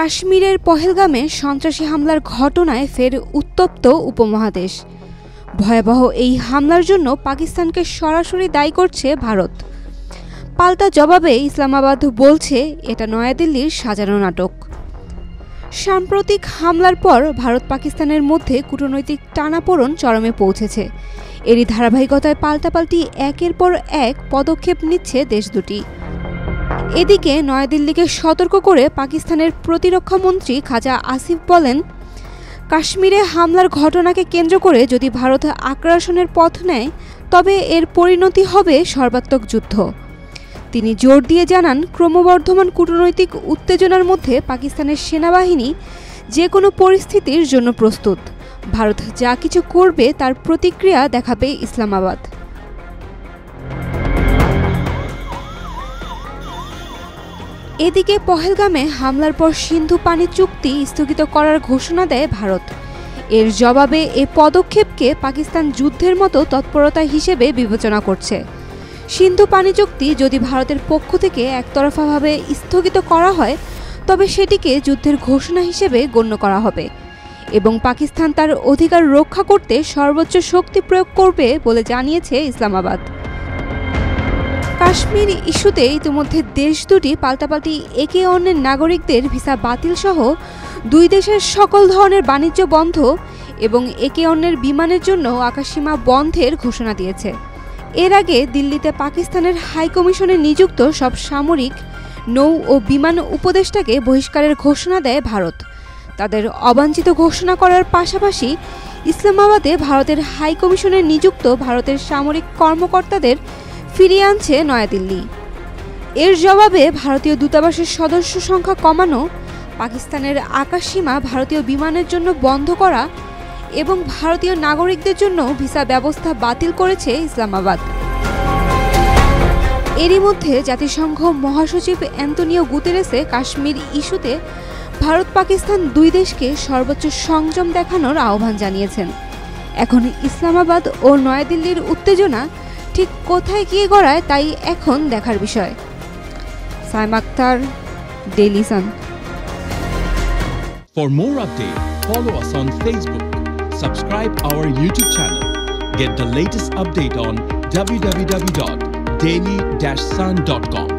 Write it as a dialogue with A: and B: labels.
A: কাশ্মীরের পহেলগামে সন্ত্রাসী হামলার ঘটনায় ফের উত্তপ্ত উপমহাদেশ। ভয়াবহ এই হামলার জন্য পাকিস্তানকে সরাসরি দায়ী করছে ভারত। পাল্টা জবাবে ইসলামাবাদ বলছে এটা নয়াদিল্লির সাজানো নাটক। সাম্প্রতিক হামলার পর ভারত পাকিস্তানের মধ্যে কূটনৈতিক টানাপোড়েন চরমে পৌঁছেছে। এরই ধারাবাহিকতায় পাল্টাপাল্টি একের পর এক পদক্ষেপ নিচ্ছে দেশ দুটি। এদিকে নয়াদিল্লিকে সতর্ক করে পাকিস্তানের প্রতিরক্ষা মন্ত্রী খাজা আসিফ বলেন, কাশ্মীরে হামলার ঘটনাকে কেন্দ্র করে যদি ভারত আগ্রাসনের পথ নেয় তবে এর পরিণতি হবে সর্বাত্মক যুদ্ধ। তিনি জোর দিয়ে জানান, ক্রমবর্ধমান কূটনৈতিক উত্তেজনার মধ্যে পাকিস্তানের সেনাবাহিনী যে কোনো পরিস্থিতির জন্য প্রস্তুত। ভারত যা কিছু করবে তার প্রতিক্রিয়া দেখাবে ইসলামাবাদ। এদিকে পহেলগামে হামলার পর সিন্ধু পানি চুক্তি স্থগিত করার ঘোষণা দেয় ভারত। এর জবাবে এ পদক্ষেপকে পাকিস্তান যুদ্ধের মতো তৎপরতা হিসেবে বিবেচনা করছে। সিন্ধু পানি চুক্তি যদি ভারতের পক্ষ থেকে একতরফাভাবে স্থগিত করা হয় তবে সেটিকে যুদ্ধের ঘোষণা হিসেবে গণ্য করা হবে এবং পাকিস্তান তার অধিকার রক্ষা করতে সর্বোচ্চ শক্তি প্রয়োগ করবে বলে জানিয়েছে ইসলামাবাদ। কাশ্মীর ইস্যুতে ইতিমধ্যে দেশ দুটি পাল্টাপাল্টি একে অন্যের নাগরিকদের ভিসা বাতিল সহ দুই দেশের সকল ধরনের বাণিজ্য বন্ধ এবং একে অন্যের বিমানের জন্য আকাশসীমা বন্ধের ঘোষণা দিয়েছে। এর আগে দিল্লিতে পাকিস্তানের হাইকমিশনে নিযুক্ত সব সামরিক, নৌ ও বিমান উপদেষ্টাকে বহিষ্কারের ঘোষণা দেয় ভারত। তাদের অবাঞ্ছিত ঘোষণা করার পাশাপাশি ইসলামাবাদে ভারতের হাইকমিশনে নিযুক্ত ভারতের সামরিক কর্মকর্তাদের ফিরিয়ে আনছে নয়াদিল্লি। এর জবাবে ভারতীয় দূতাবাসের সদস্য সংখ্যা কমানো, পাকিস্তানের আকাশসীমা ভারতীয় বিমানের জন্য বন্ধ করা এবং ভারতীয় নাগরিকদের জন্য ভিসা ব্যবস্থা বাতিল করেছে ইসলামাবাদ। এরই মধ্যে জাতিসংঘ মহাসচিব অ্যান্তোনিও গুতেরেসে কাশ্মীর ইস্যুতে ভারত পাকিস্তান দুই দেশকে সর্বোচ্চ সংযম দেখানোর আহ্বান জানিয়েছেন। এখন ইসলামাবাদ ও নয়াদিল্লির উত্তেজনা ঠিক কোথায় গিয়ে গড়ায় তাই এখন দেখার বিষয়। Saima Akter, Daily Sun.
B: For more updates, follow us on Facebook, subscribe our YouTube channel, get the latest update on www.daily-sun.com.